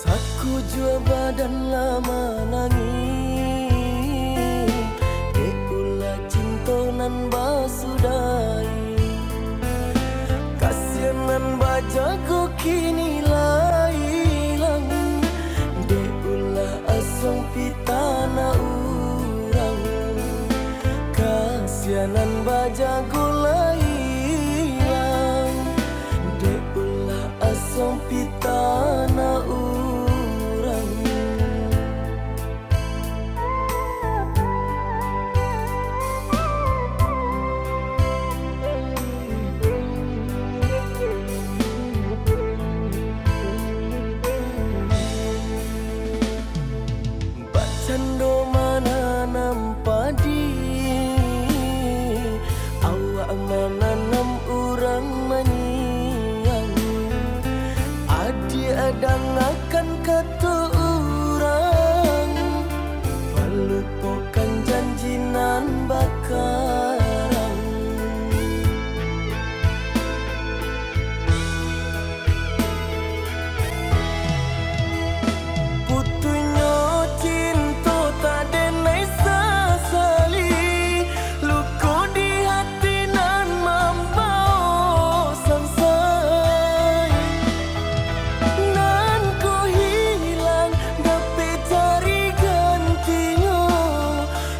Aku jua badan lama nangis, ulah cinta nan basudai. Kasianan bajago kini lailang, ulah asong pitana urang. Kasianan bajago lailang, ulah asong pitana urang. Cando mananam padi, awak mananam urang manyang. Adi adang akan kata urang, melupakan janji nan bakarang. Putunya cinta tak denai sasali, luka di hati nan membau sangsai. Nan ku hilang tapi cari gantinya,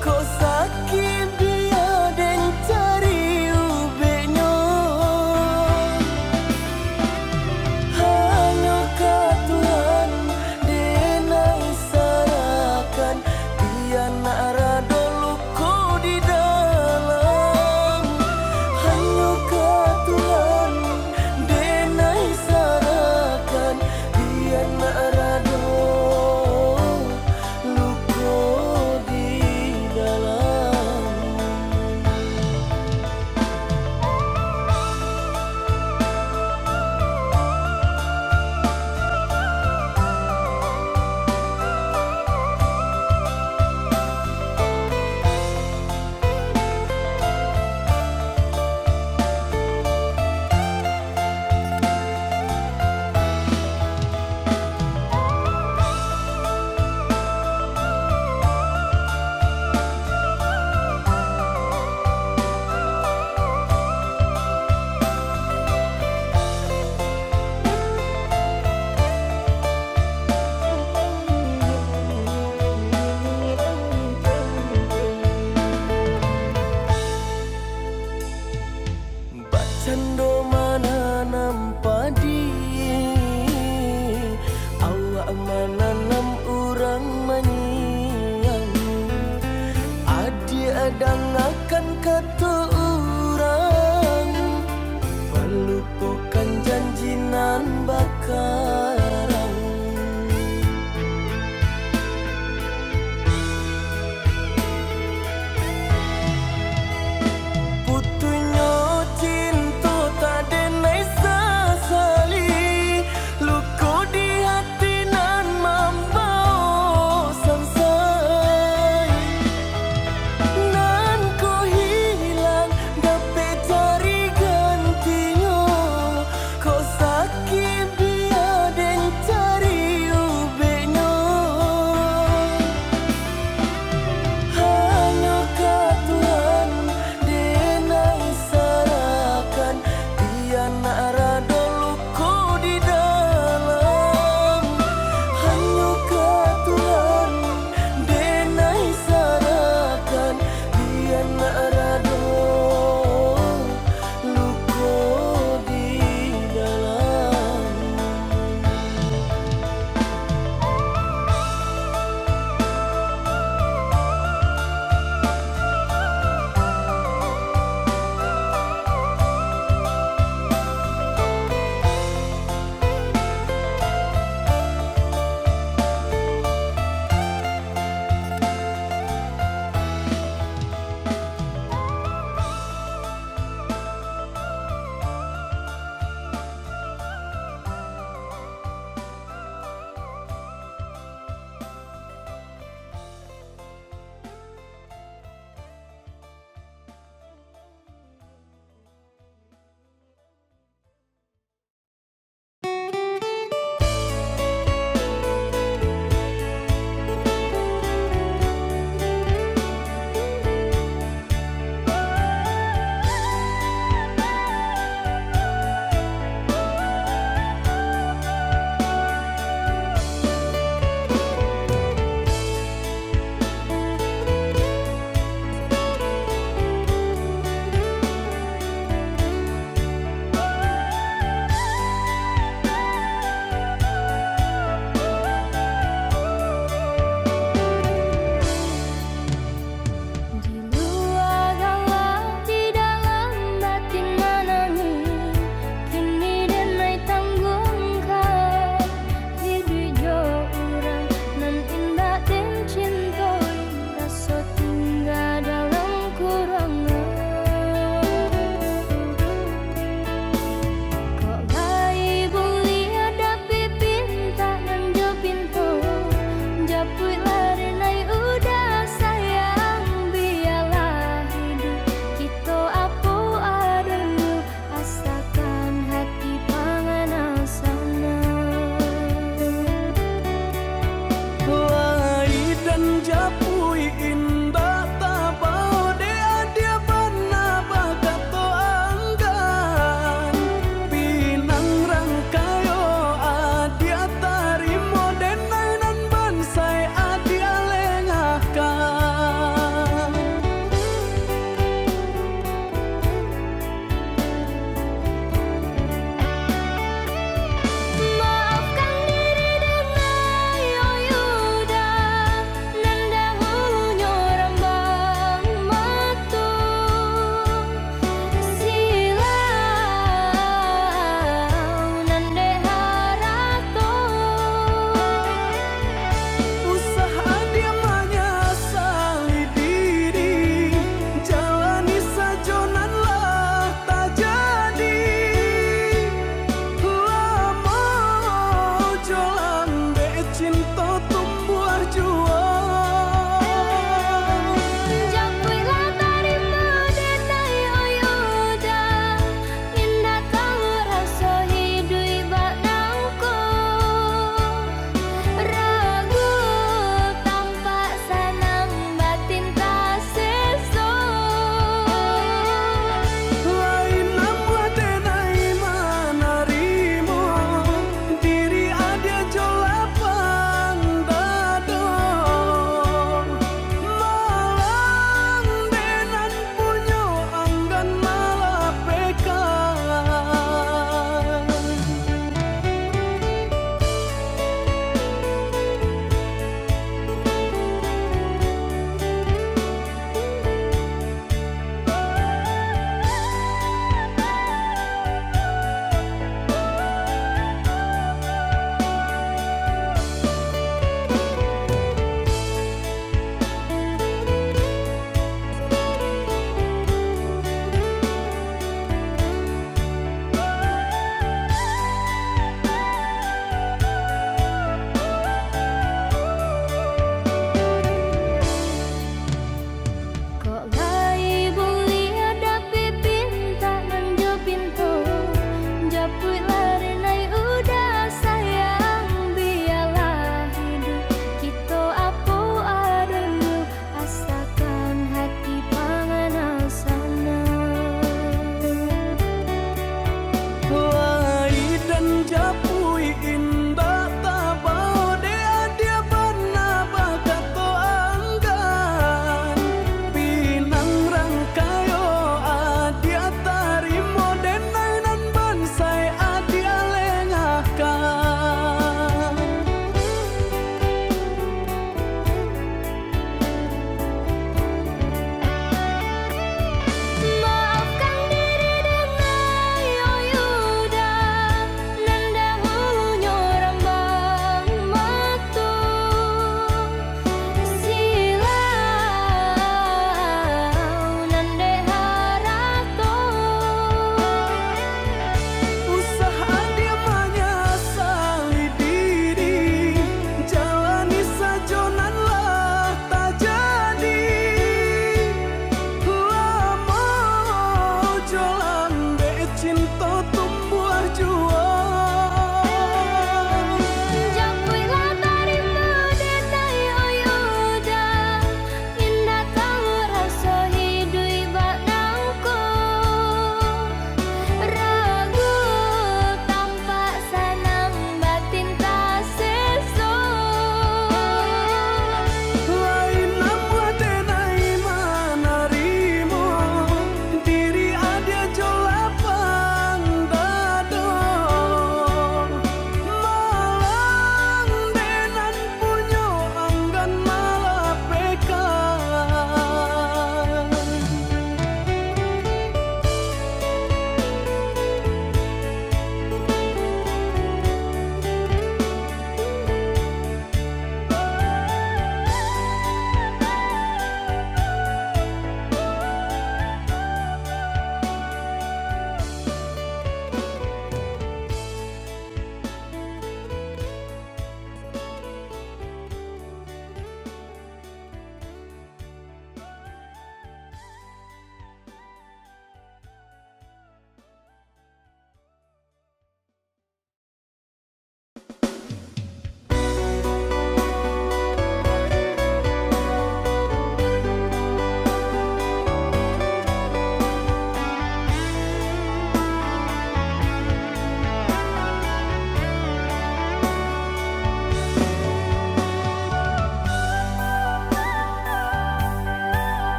kau sakit biar dan cari ubeknya. Hanya kau Tuhan denai sarakan, biar nak rada luka di dalam. Hanya kau Tuhan denai sarakan, biar nak rada luka di dalam. Cando mananam padi, awak mananam urang manyang. Adi adang akan kata urang, melupakan janji nan bakarang. Putunya cinta tak denai sasali, luka di hati nan membau sangsai. Nan ku hilang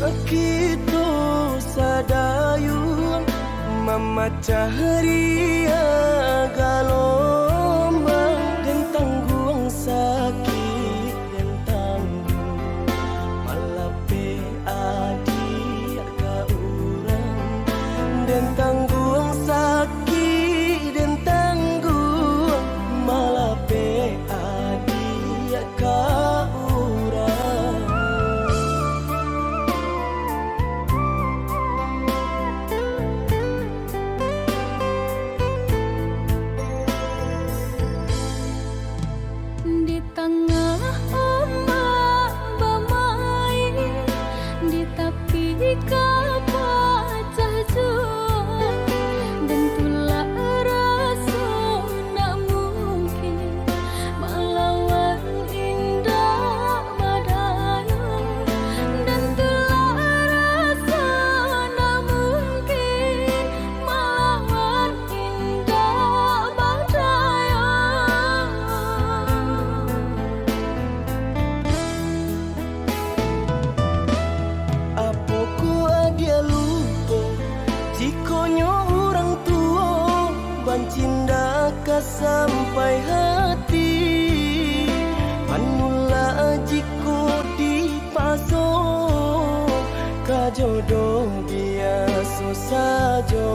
Begitu sadayun memecah ria gelombang dan tangguang sakit dan tanggung malape adik ka urang dan tangguang sakit dan tanggung malape adik ka urang. Di tengah ombak bermain, di tepi kapal jua, dan tulah rasa nak mungkin melawan indah badai, dan tulah rasa nak mungkin melawan indah badai. Apoku adia lupa jikonyo orang tua bancinda ka sampai hati manula jiko di paso ka jodoh biasa saja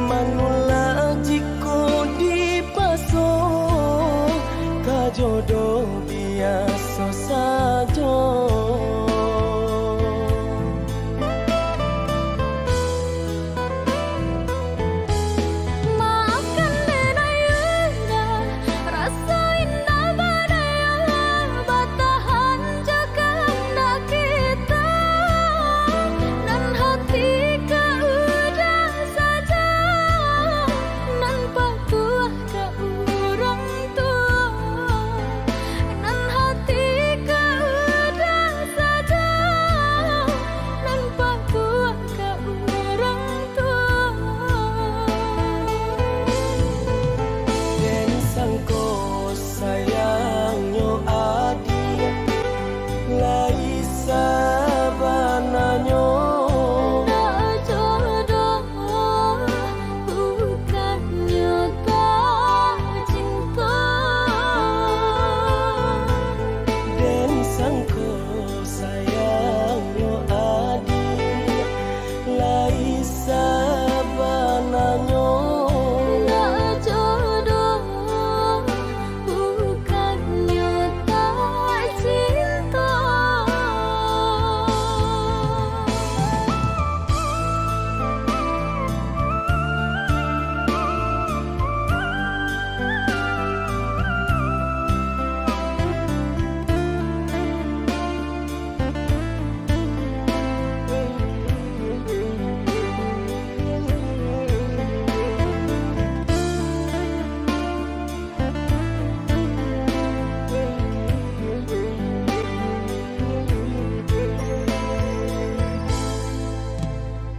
manula jiko di paso ka jodoh biasa saja. Maafkan denayunda, rasa indah badai bertahan jaga hendak kita, dan hati kau udah saja, nan patuah ke orang tua, dan hati kau udah saja, nan patuah ke orang tua. Den sangko sayangnya adik lai sabananyo Tak jodoh bukannya tak cinta. Den sangko sayangnya adik lai sabananyo Tak jodoh bukannya tak cinta.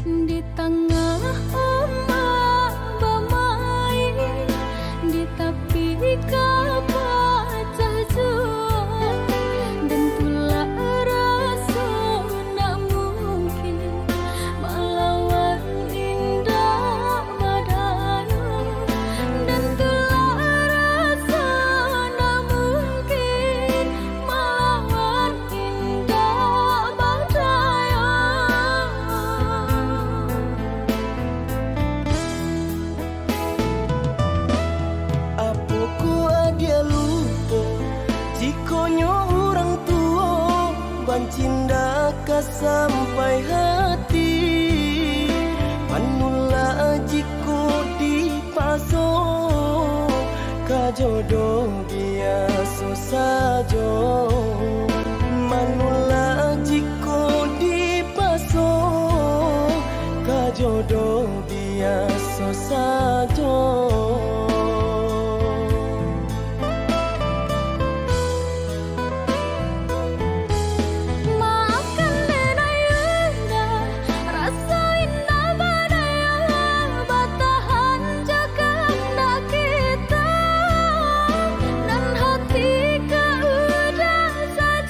Di tengah ombak bermain, di tepi kapal jua, dan tulah rasa nak mungkin melawan indah badai, dan tulah rasa nak mungkin melawan indah badai. Apoku adia lupa jikonyo orang tua bancinda ka sampai hati manula jiko di paso ka jodoh biasa saja manula jiko di paso ka jodoh biasa saja. Maafkan denayunda, rasa indah badai bertahan jaga hendak kita, dan hati kau udah saja.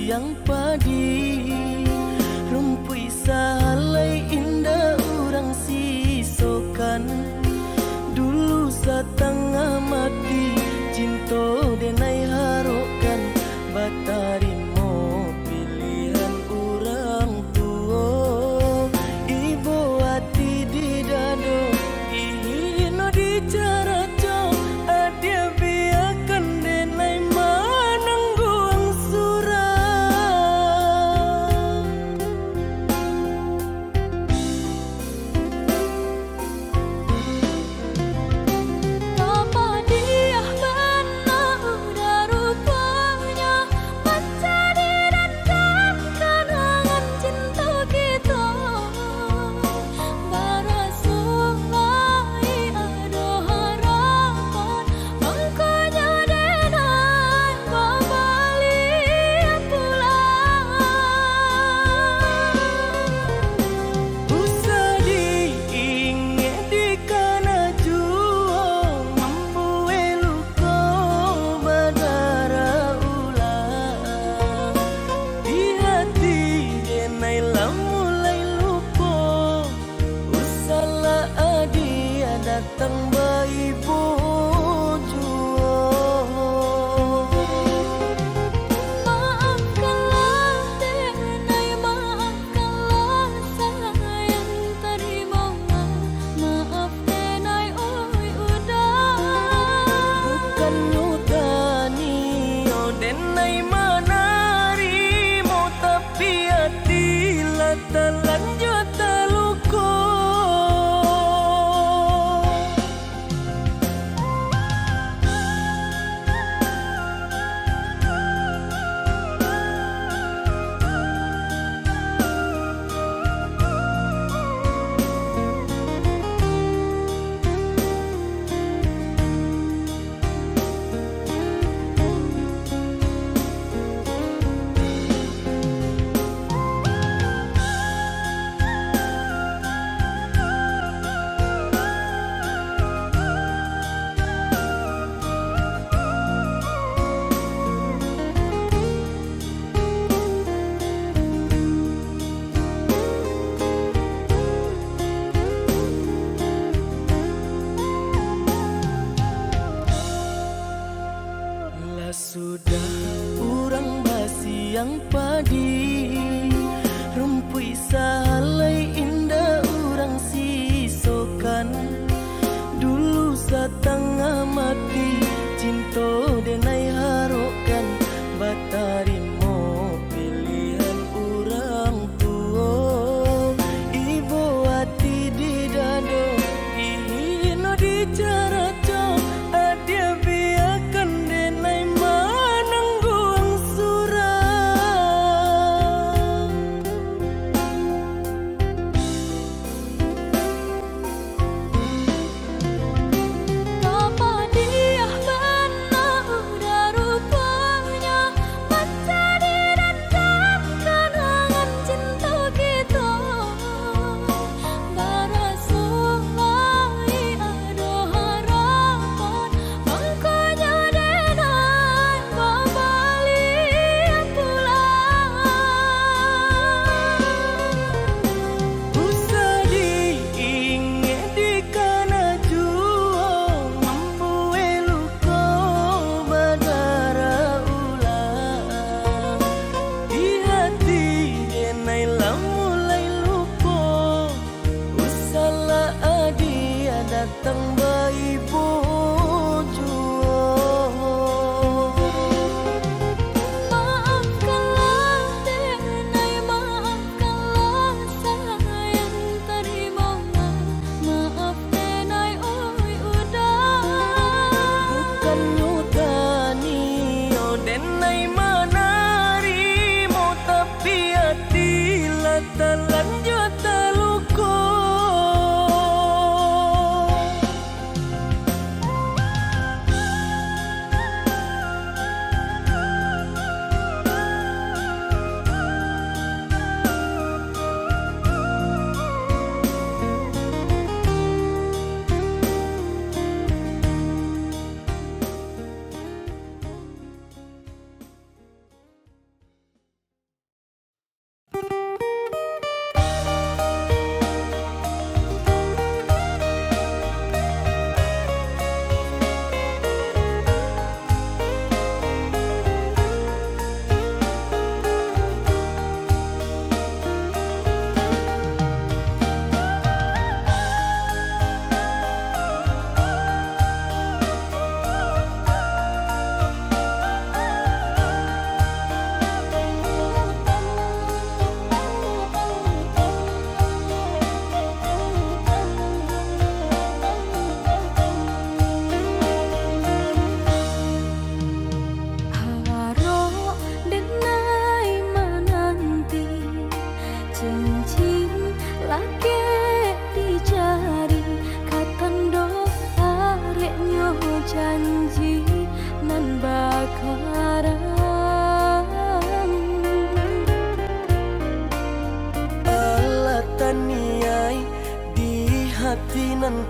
yang padi rumpui salai indah urang sisokan dulu satengah mati cinta denai harokan batarimo pilihan urang tua ibu hati di dado ino di cara co adia biarkan denai manangguang surah Apa dia benar udah rupanya menjadi dan kenangan cinta kita Barasulai ada harapan Angkanya denai kembali pulang usah diingat di kana juang membuai luka badara ulang di hati denai lah mulai lupa usahlah adia datang bayi Maafkanlah denai, maafkanlah sayang terima maaf denai oi udah bukan nyutani oh denai manarimo tapi hati lah terlanjut terluka Lah sudah urang basi yang padi rumpui salai indah urang sisokan dulu satengah mati cinta denai harokan batarimo pilihan urang tua ibu hati di dado ino di cara co adia biarkan denai manangguang surah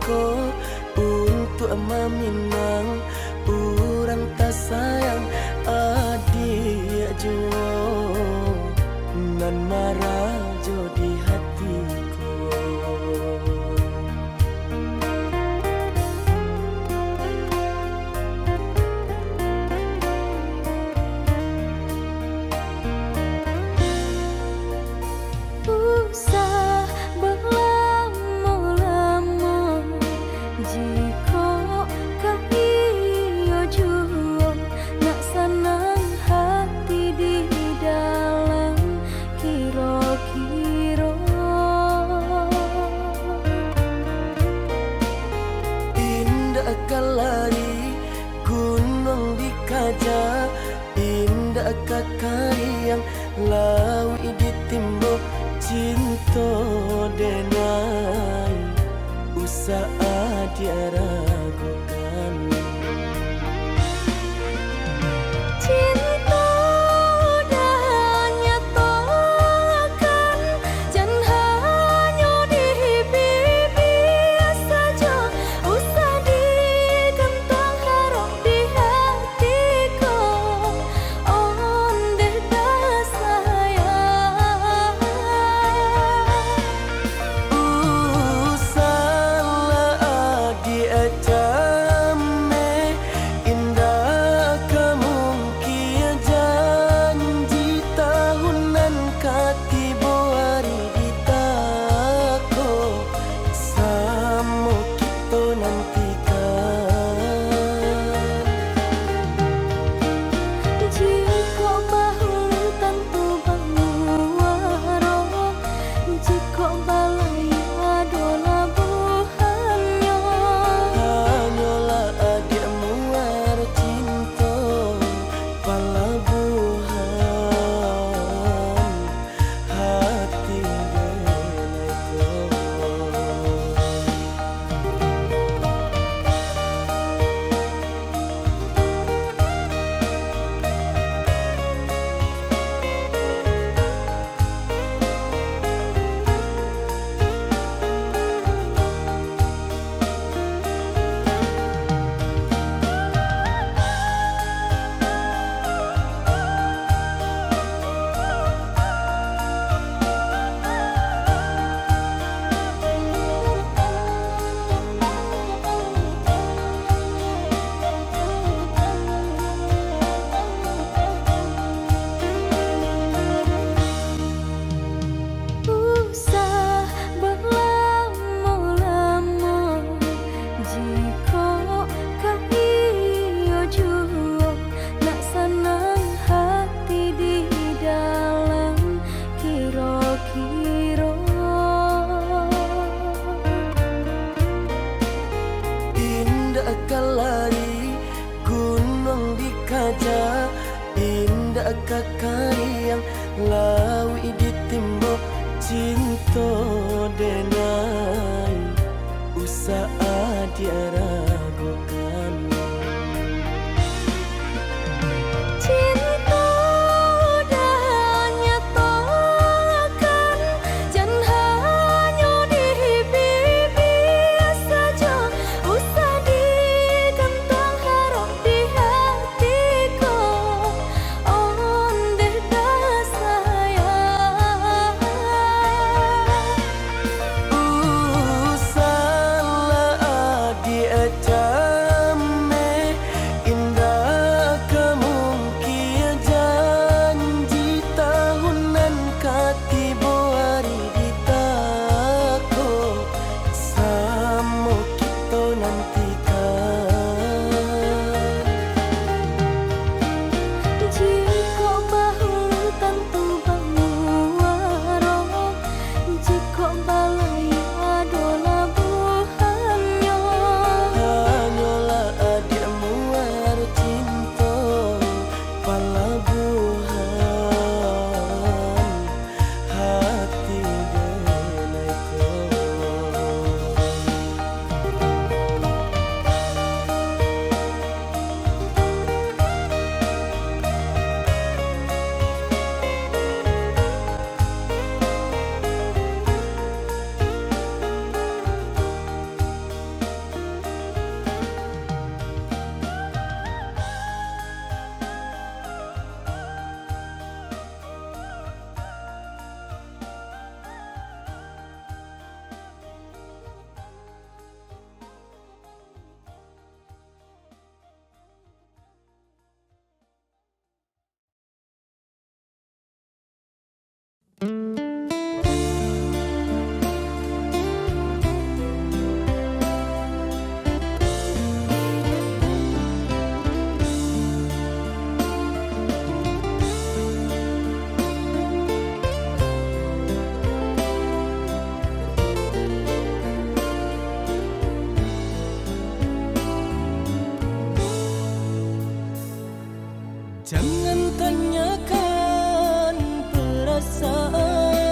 ko untuk meminang urang tak sayang adik juo nan marajo di hatiku. Usah berlama-lama jika kau iyo jua nak senang hati di dalam kiro-kiro. Indah kalari gunung dikaja, indah kakari yang lawi ditimbuk cinta denai usaha dia ragukan. Cinta dah nyatakan jangan hanya di bibir saja, usah digantang harap di hatiku. Ondeh dah sayang Salah dia jame indah kemungkinan janji tahunan katibo hari ditako samo kita nantikan. jika bahu tentu banguaro, jika balai adola buhannya. Hanyalah adik muar cinta palabuhan hati denaiku. Usah berlama-lama jika kau iyo jua nak senang hati di dalam kiro-kiro. Indah kalari gunung dikaja, indah kakari yang lawi ditimbuk cinta denai usaha dia ragukan. Cinta dah nyatakan jangan hanya di bibir saja, usah digantang harap di hatiku. Ondeh dah sayang Jangan tanyakan perasaan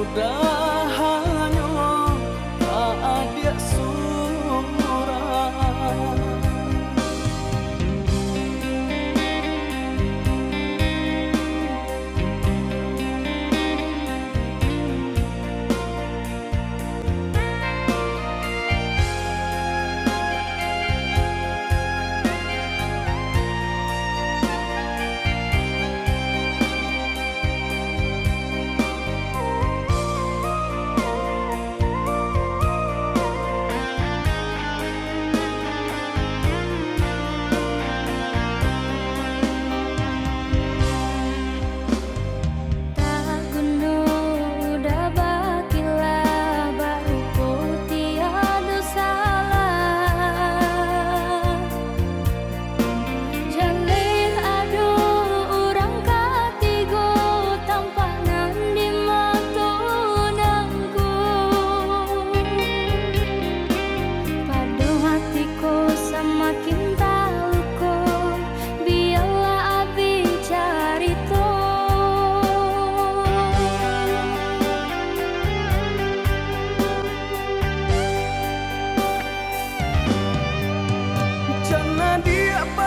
udahannya adik surah.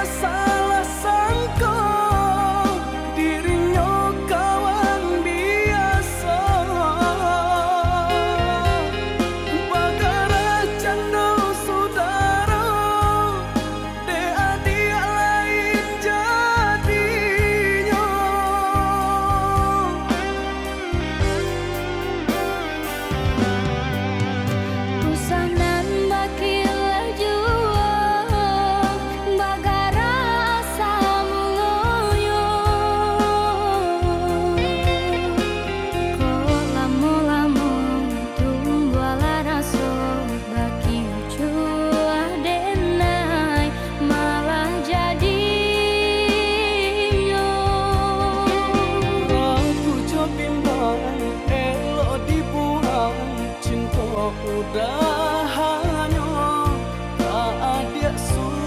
Salah sangka dirinya kawan biasa, bagara canda saudara, dia lain jadinya. Kusanan bakil juang bagara asamu loyo, ko lamo-lamo tumbuala raso baki cuah denai malah jadinya. Aku cobimbang elok dibuang, cinta udahannya adik surah.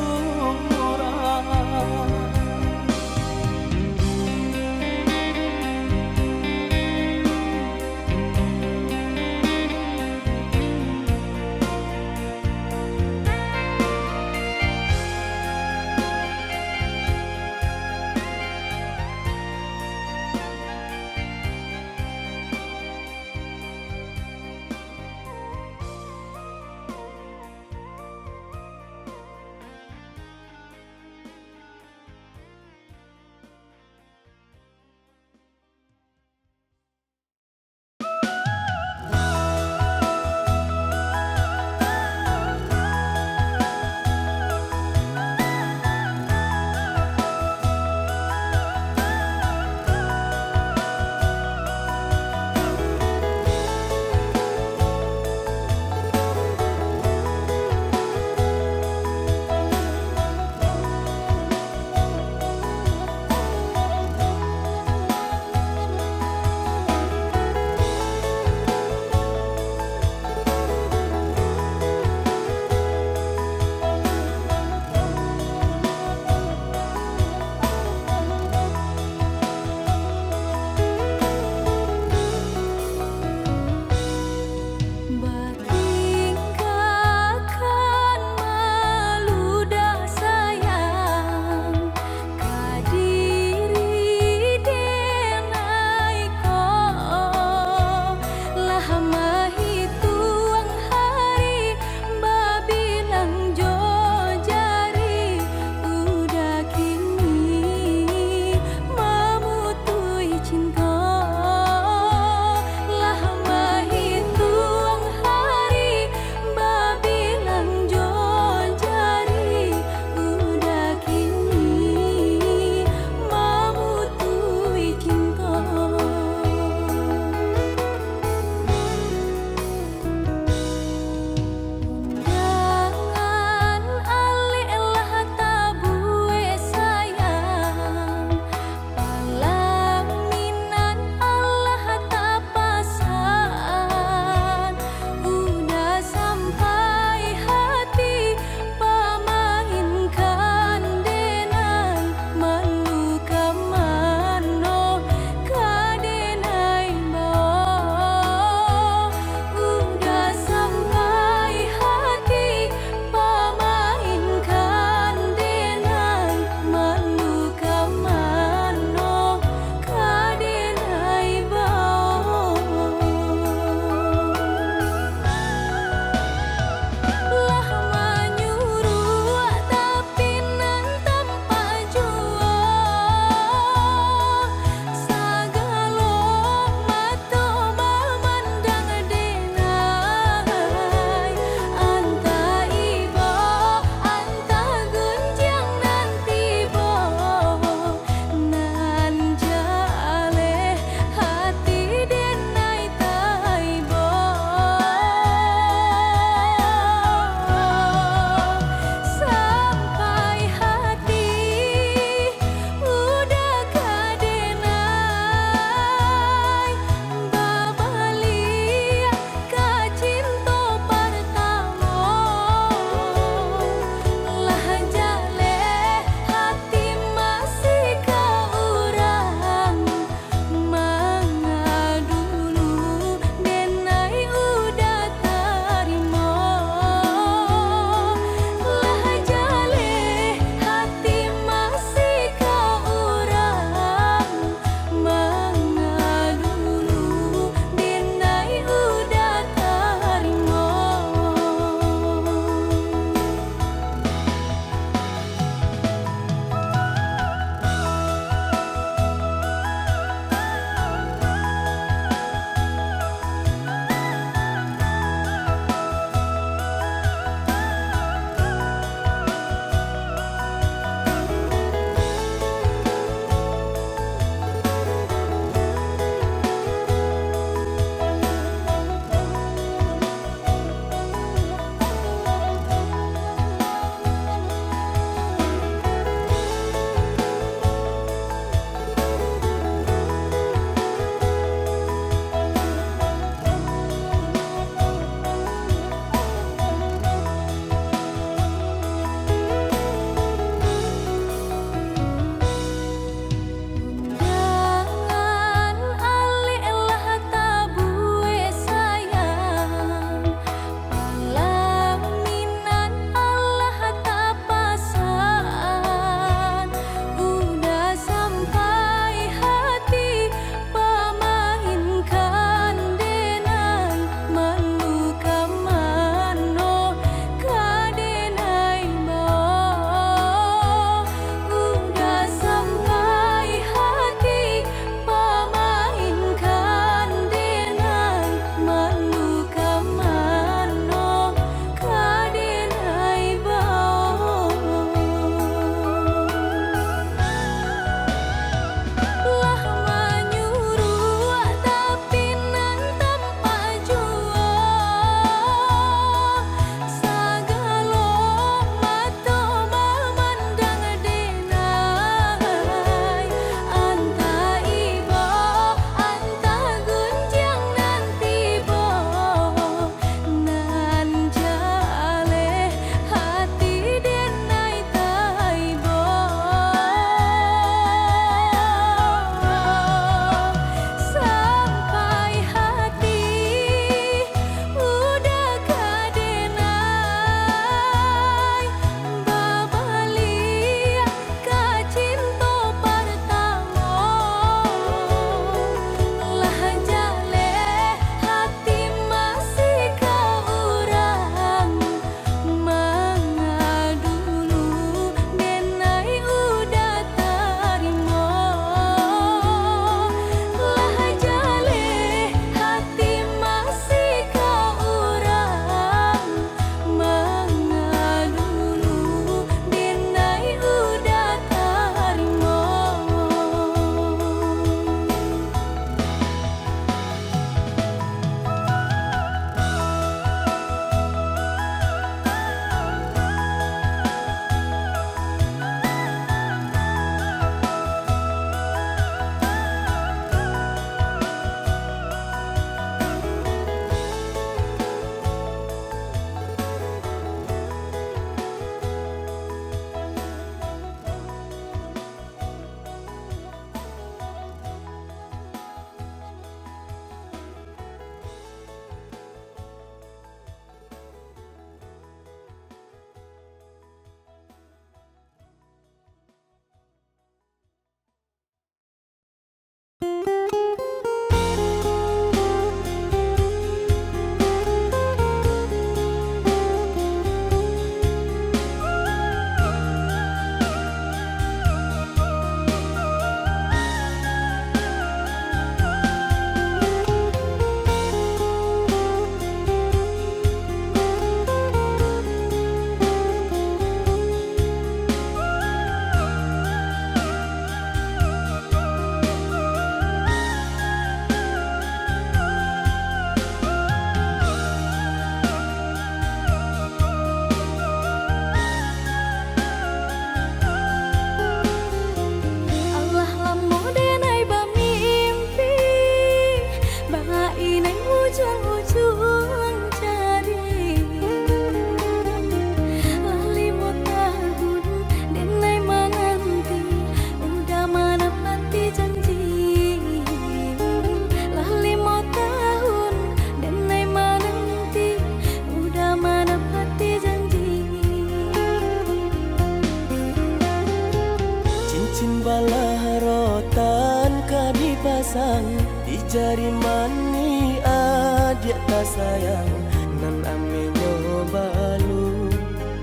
pasang di jari mani adik tak sayang nan amenyo balu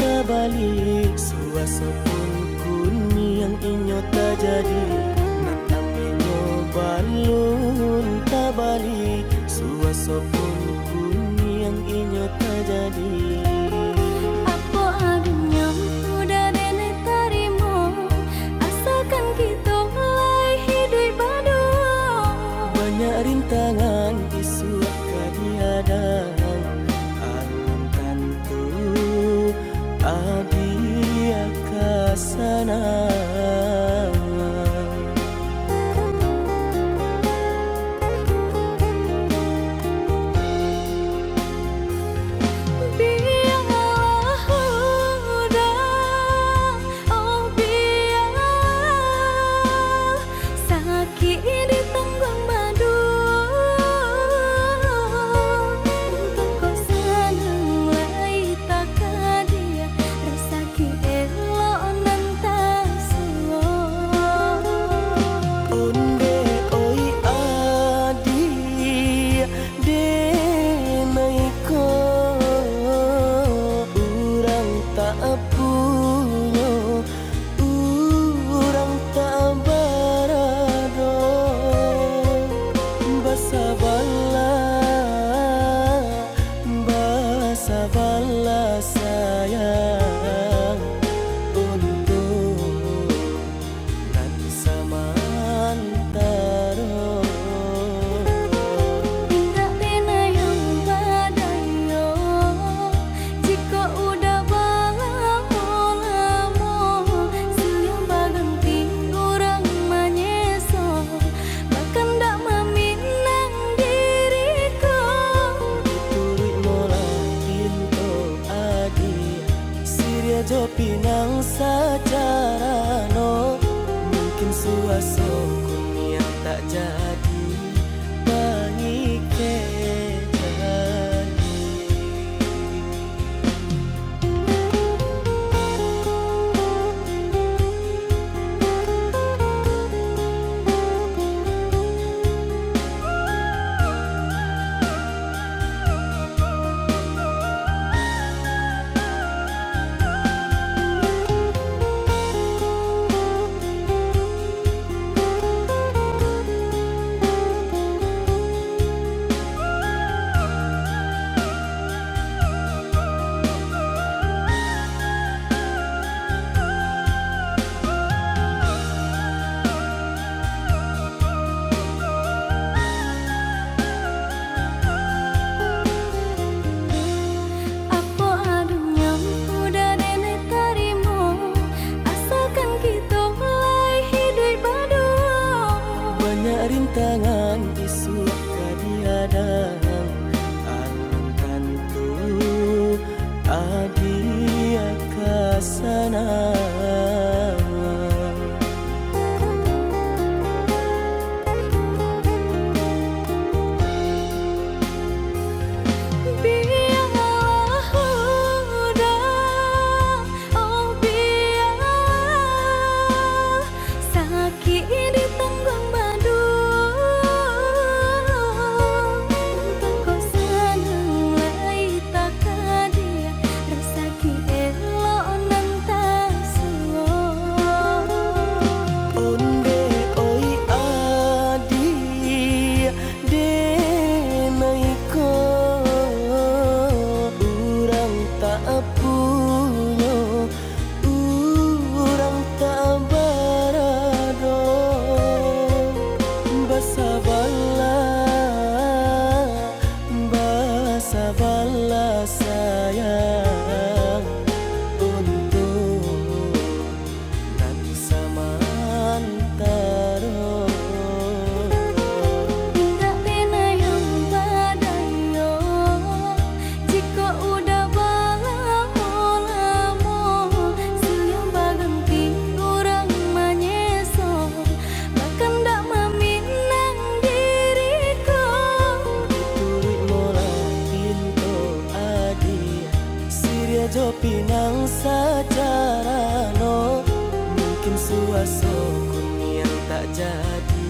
tabali suasa pun kuni yang inyo tak jadi nan amenyo balun tabali suasa pun kuni yang inyo tak jadi. Apa adanya udah nenek tarimo, asalkan kita mulai hidup baru. Banyak rintangan isu kadiadang alun tentu adia kasana. Sabarlah sayang untuk nanti samantara. Tidak pernah yang badayo, jika udah lamo siang baganti orang menyeso, bahkan tak meminang diriku. Ditulik mola Siria jo pinang secara no mungkin suaso kuni yang tak jadi pengikatan. Rintangan isu kadiadang alun tentu adia kasana. Sabarlah sayang untuk nanti samantara. Tidak pernah yang badayo, jika udah lamo siang baganti orang menyeso, bahkan tak meminang diriku. Ditulik mola Siria jo pinang secara no mungkin suaso kuni yang tak jadi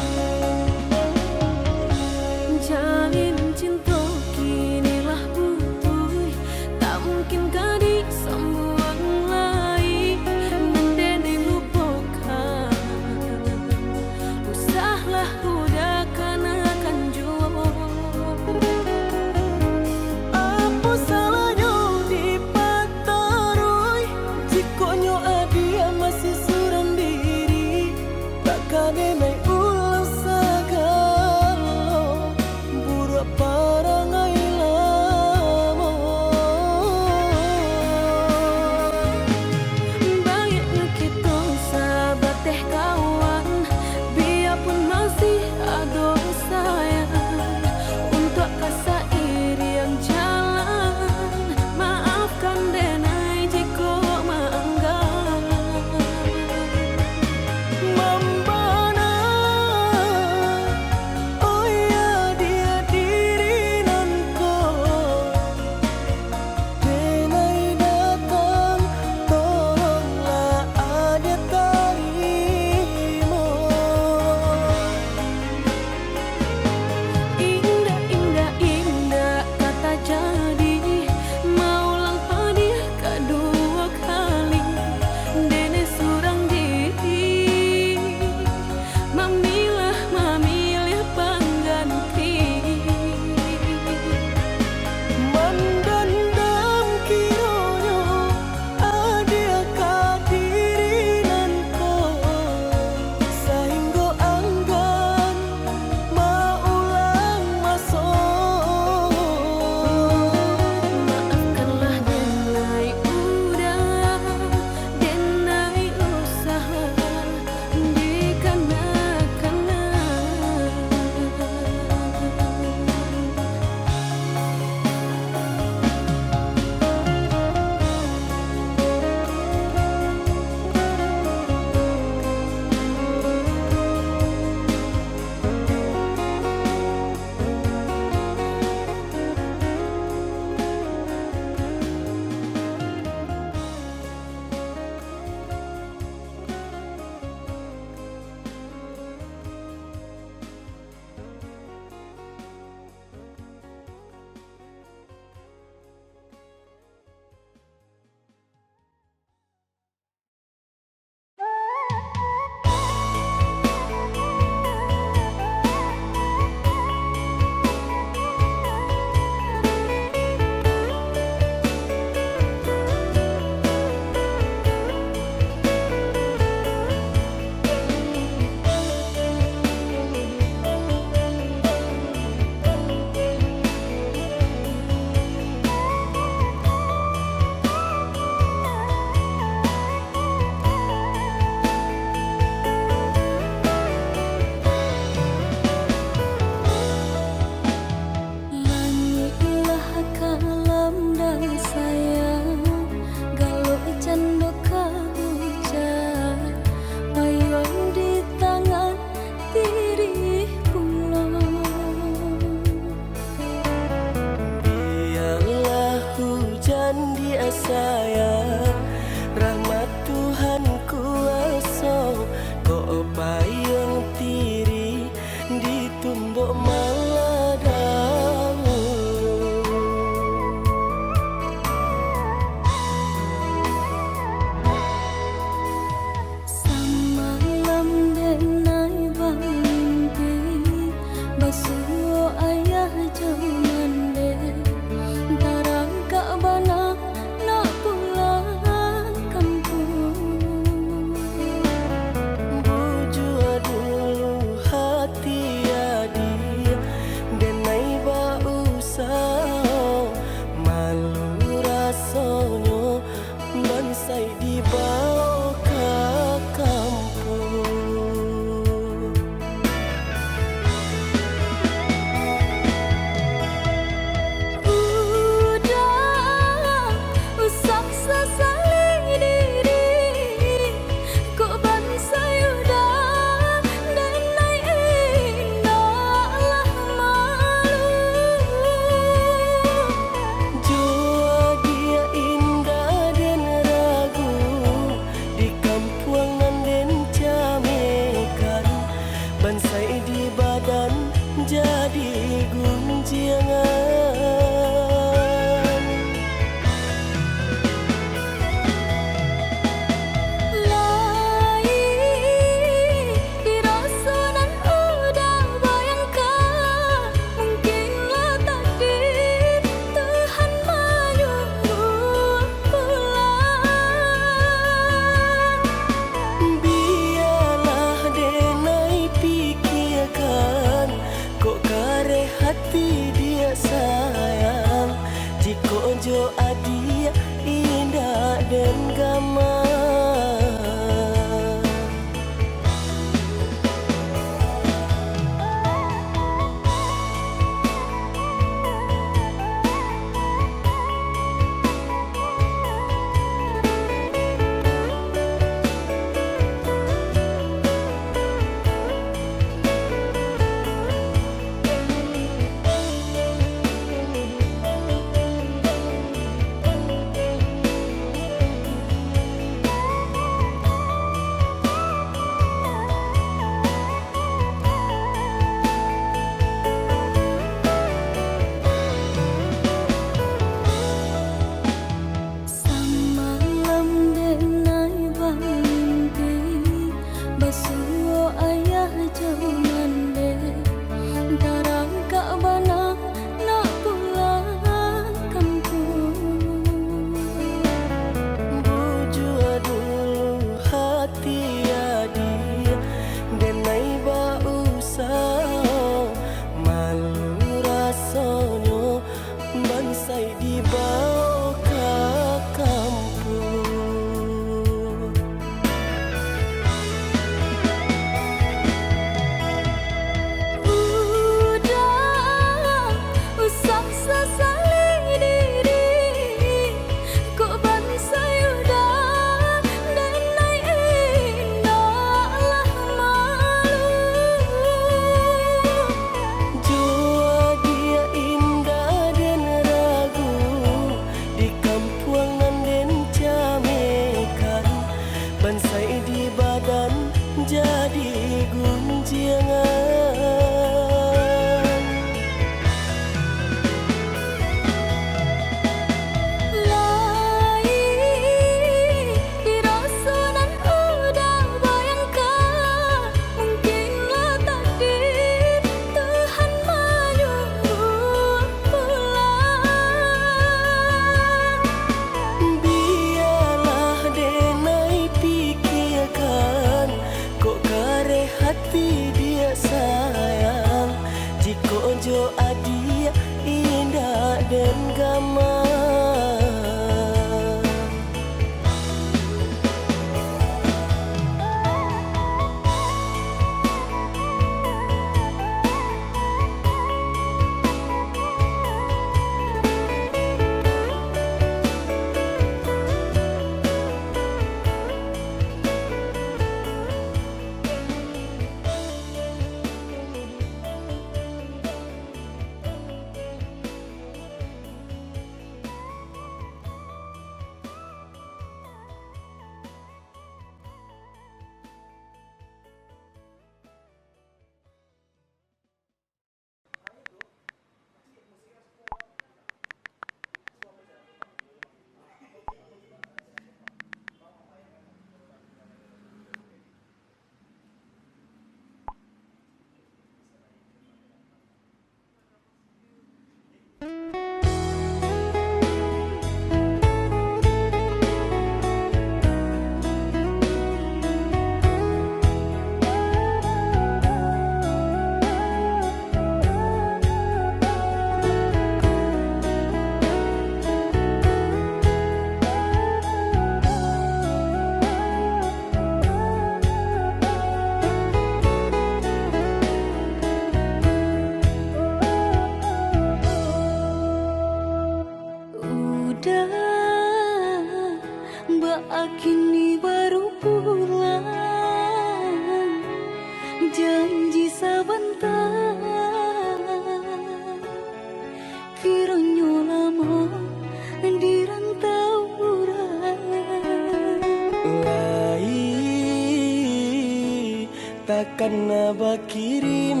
takkan bakirim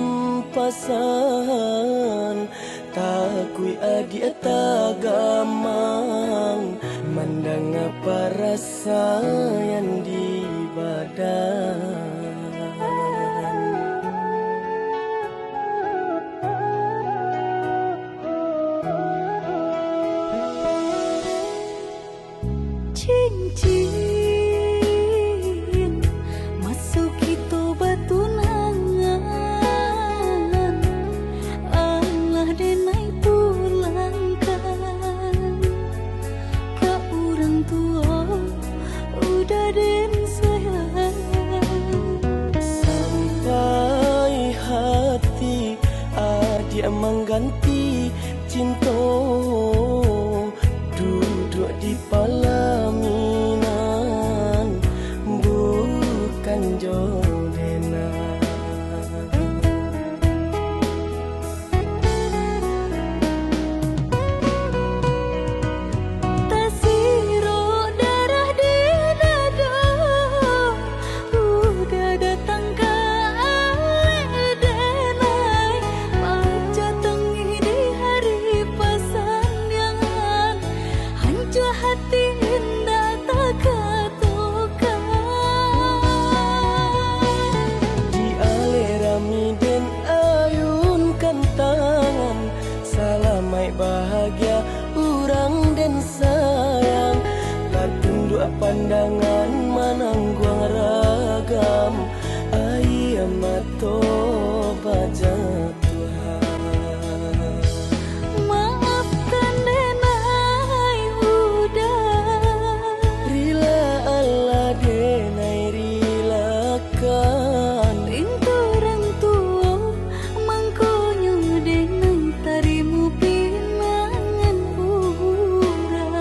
pasan takui adik tagamang mandang apa rasa yang di badan. Cincin masuk itu batu nangan Allah denai pulangkan ke orang tua udah den sayang Sampai hati adik mengganti cinta duduk di palaminan bukan jodena. Tasiro darah di dada udah datang ke denai baca tengi di hari pasandingan hancur hati indah tak katukan Di alerami den ayunkan tangan salamai bahagia urang den sayang tertunduk pandangan manangguang ragam ayam mato baja Tuhan. maafkan denai udah Rila Allah denai rilakan rintu orang tua mangkonyo denai tarimu pinangan urang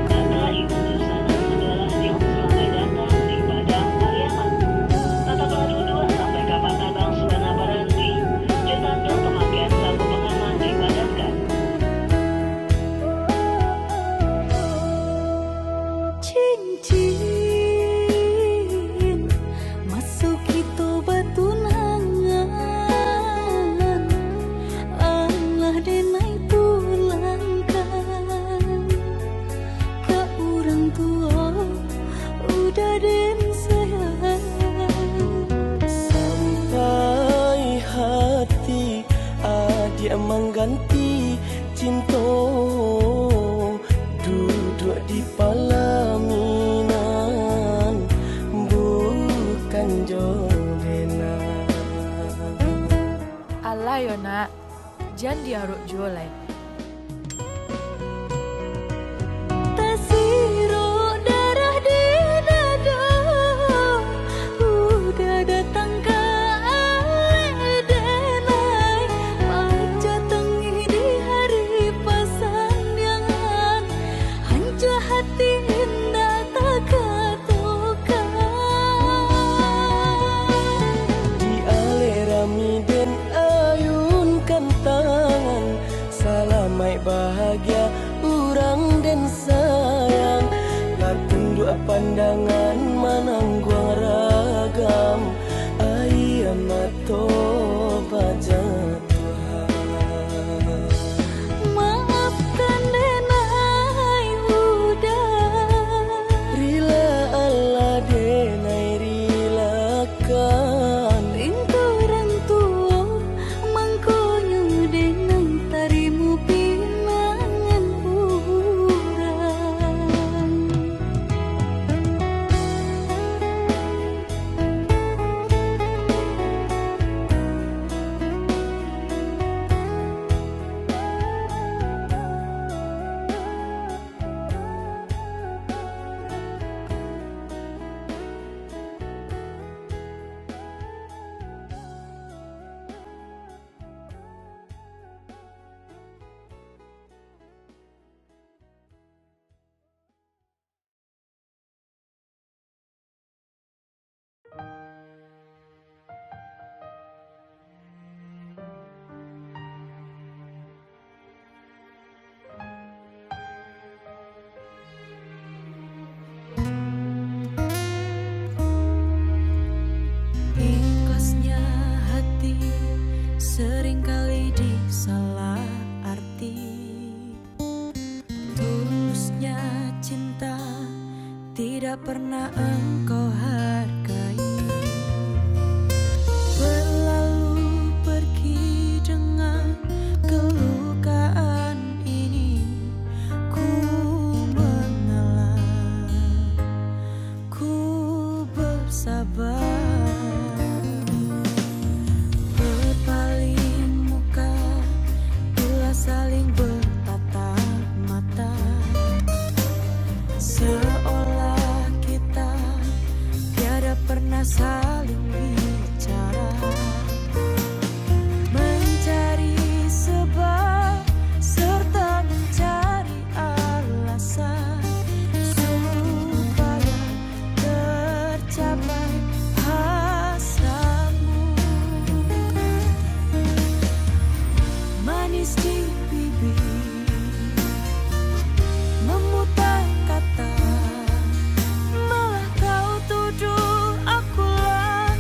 Kata ibu Susana adalah yang selamat datang di Padang Pariaman. Tetaplah duduk sampai kapan datang Susana berhenti. Jatanda pemakaian sabu pengaman dipadatkan. Cincin masuk itu batu nangan Allah denai pulangkan ke orang tua udah den sayang Sampai hati adik mengganti cinta duduk di palaminan bukan jodena. Alah yo nak, jangan diaruk jualai. Tasiro darah di dada udah datang ke denai baca tengi di hari pasandingan hancur hati indah tak katukan Di alerami den ayunkan tangan salam pernah engkau hargai. Berlalu pergi dengan kelukaan ini, ku mengalah, ku bersabar. Berpaling muka bila saling bertatap mata, seolah kita tiada pernah saling bicara. Mencari sebab serta mencari alasan supaya tercapai hasratmu. Manis di bibir, memutar kata, malah kau tuduh akulah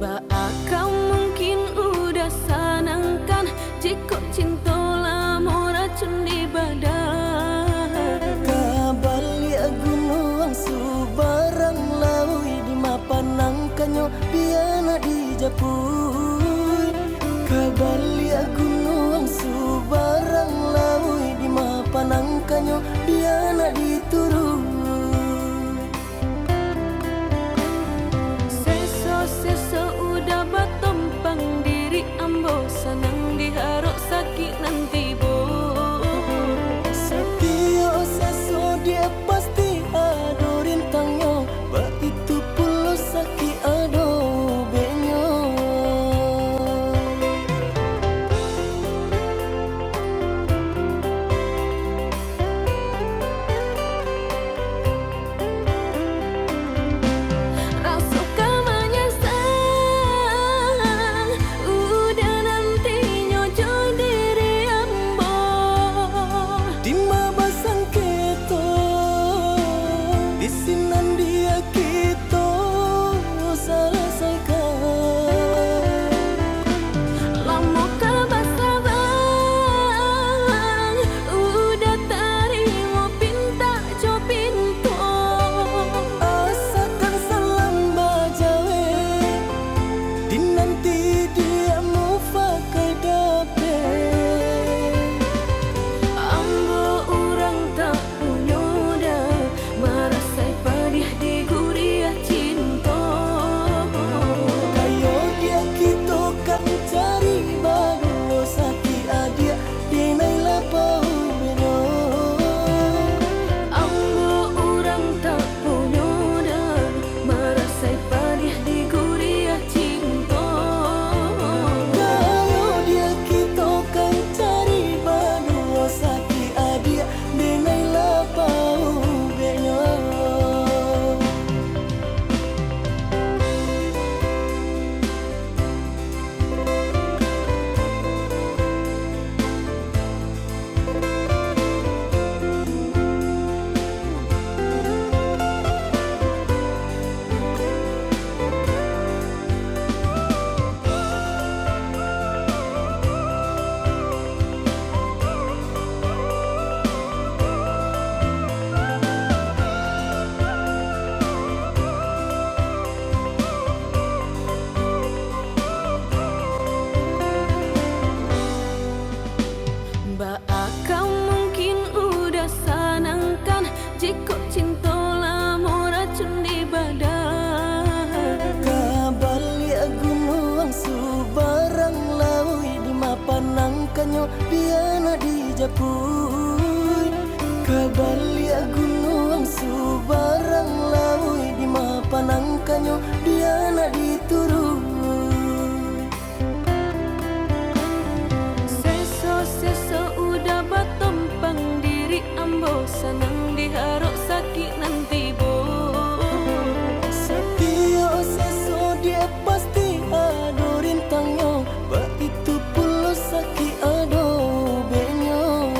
Kau mungkin udah sanangkan jika cinta lama racun di badan. Kabalik gunung subarang laui di mapanangkanyo piana di japui. Kabalik gunung subarang laui di mapanangkanyo piana di turun. Seso udah batompang diri ambo senang diharuk sakit nanti bo. Setiap seso dia pasti ada rintangnya, bah itu pula sakit ada benyo. Rasuka menyesal udah nanti nyojo diri ambo. Di mabasang kita, di sinan dia kita selesaikan. Lama kebasaran udah terima pinta jo pintu. Asakan salam bajawe, di nanti dia mau pakai dapet. Ambo orang tak punya dah merasai pedih di guriah cinta. Kayo dia kita kan cari baru sakit adia di naila pau beno. Ambo orang tak punya dah merasai pedih di guriah cinta. Kayo dia kita kan cari baru sakit adia di naila pau beno. Kau mungkin udah sanangkan jika cinta lama racun di badan. Kabalik gunung subarang laui di mapanangkanyo piana di japui. Kabalik gunung subarang laui di mapanangkanyo piana di turun. Seso udah batompang diri ambo senang diharuk sakit nanti bo. Setiap seso dia pasti ada rintangnya, bah itu pula sakit ada benyo.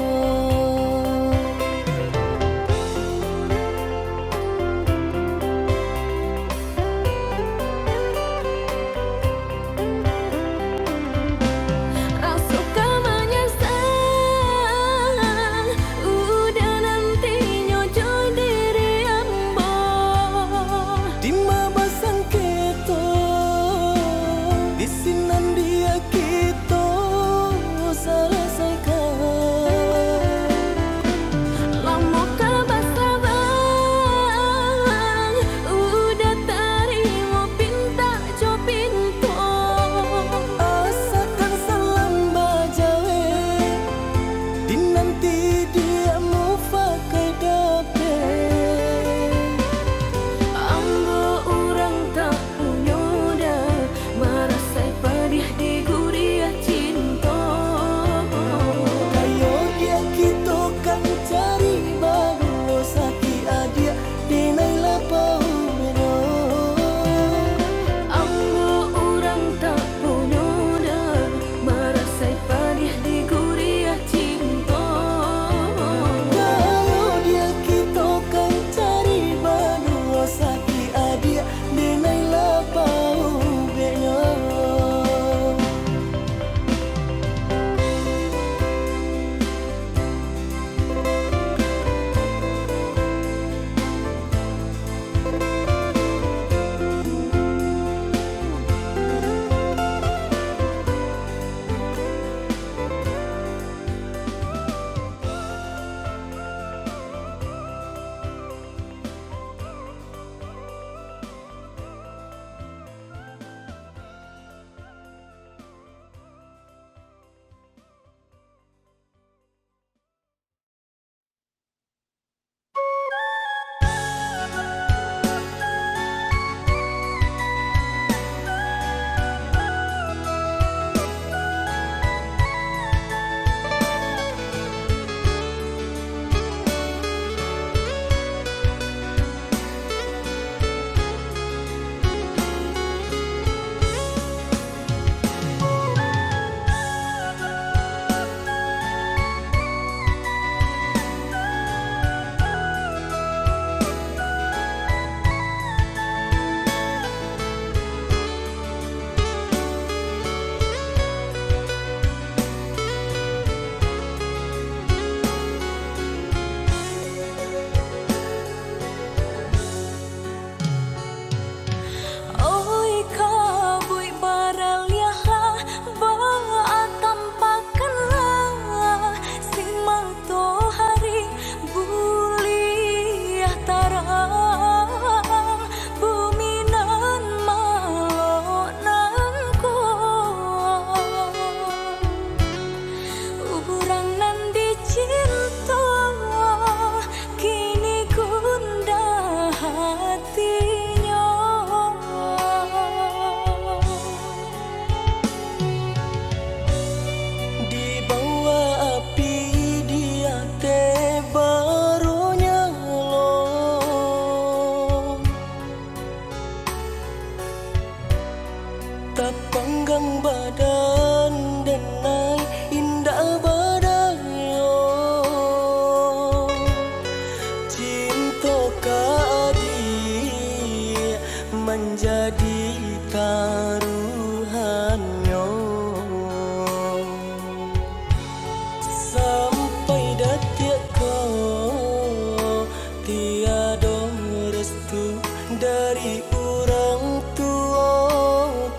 panggang badan denai indah badayo cinta kadi menjadi taruhannya sampai detik kau tiada restu dari orang tua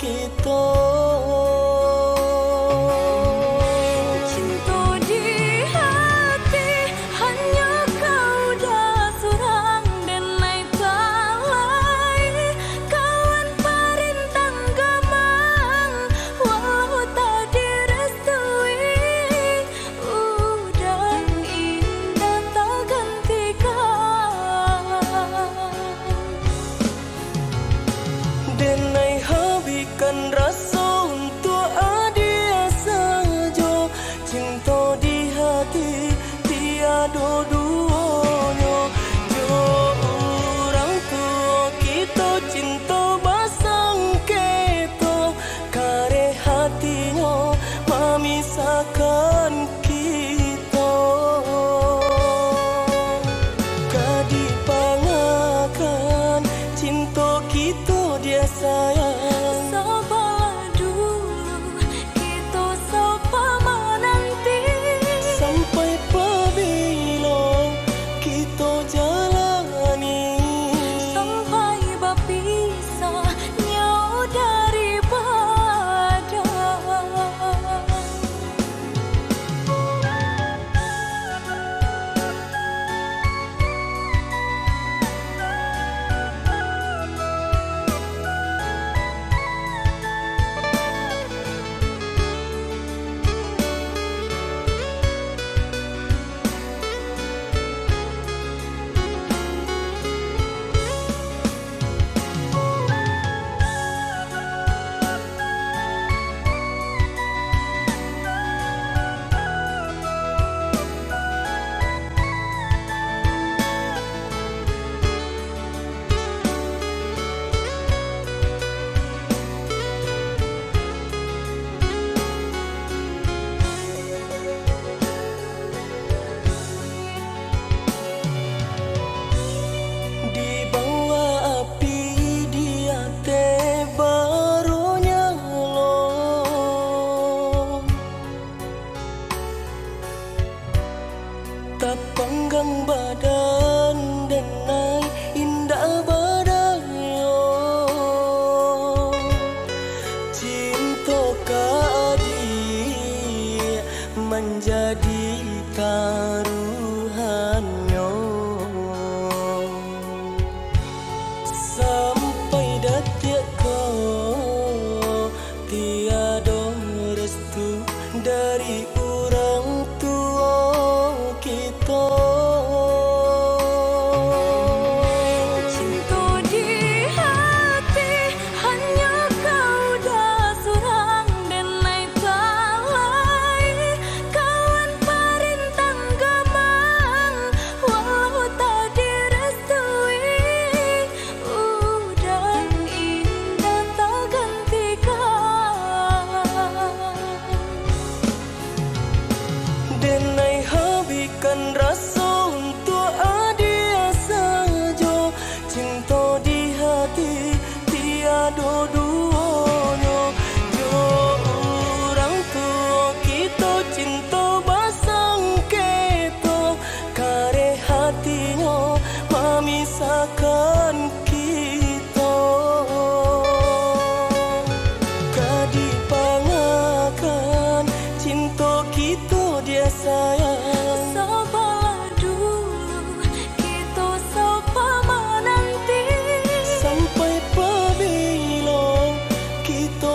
kita. Cinta di hati hanya kau dah surang dan naik talai kawan parintang gamang walau tak direstui udah indah tak gantikan. Denai habikan rasa untuk adia saja cinta di hati tiada duanya jo orang tua kita cinta basang keto kare hatinya memisahkan kita kadipangakan cinta kita dia sayang Sabarlah dulu kita sapa menanti sampai pabila kita jalani sampai berpisah nyawa daripada. di bawah api dia teh baru nyala tak panggang badan denai indah badayo cinta kadi menjadi taruhannya sampai detik kau tiada restu dari orang tua kita. Cinta di hati hanya kau dah surang dan naik talai kawan parintang gamang walau tak direstui udah indah tak gantikan. Denai habikan rasa untuk adia saja cinta di hati tiada duanya jo orang tua kita cinta basang keto kare hatinya memisahkan kita kadipangakan cinta kita dia sayang Sabarlah dulu kita sapa menanti sampai pabila kita